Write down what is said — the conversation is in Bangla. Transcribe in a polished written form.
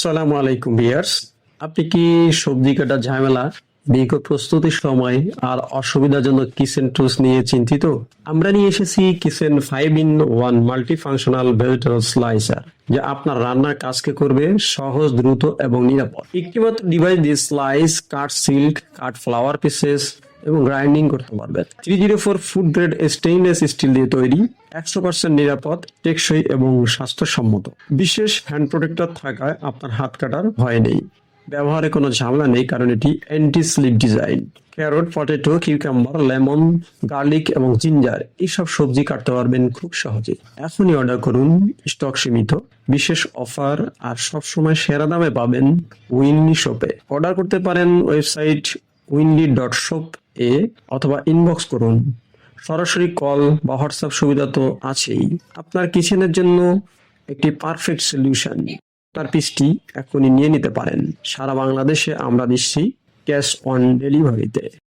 আসসালামু আলাইকুম ভিউয়ার্স। আপনি কি সবজি কাটার ঝামেলা, দীর্ঘ প্রস্তুতির সময় আর অসুবিধাজনক কিচেন টুলস নিয়ে চিন্তিত? আমরা নিয়ে এসেছি kitchen 5-in-1 multifunctional vegetable slicer, যা আপনার রান্নার কাজকে করবে সহজ, দ্রুত এবং নিরাপদ। একটিমাত্র ডিভাইস দিয়ে স্লাইস, কাট সিল্ক, কাট ফ্লাওয়ার পিসেস এবং গ্রাইন্ডিং করতে পারবেন। 304 ফুড গ্রেড স্টেইনলেস স্টিল দিয়ে তৈরি, 100% নিরাপদ, টেকসই এবং স্বাস্থ্যসম্মত। বিশেষ হ্যান্ড প্রোটেক্টর থাকায় আপনার হাত কাটার ভয় নেই। ব্যবহারে কোনো ঝামেলা নেই, কারণ এটি anti slip design. Carrot, potato, cucumber, lemon, garlic এবং জিঞ্জার এইসব সবজি কাটতে পারবেন খুব সহজে। এখনই অর্ডার করুন, স্টক সীমিত, বিশেষ অফার আর সবসময় সেরা দামে পাবেন উইনলি শপে। অর্ডার করতে পারেন ওয়েবসাইট winly.shop এ অথবা ইনবক্স করুন। সরাসরি কল বা হোয়াটসঅ্যাপ সুবিধা তো আছেই। আপনার কিচেনের জন্য একটি পারফেক্ট সলিউশন। তার পিসটি এখনই নিয়ে নিতে পারেন। সারা বাংলাদেশে আমরা দিচ্ছি ক্যাশ অন ডেলিভারিতে।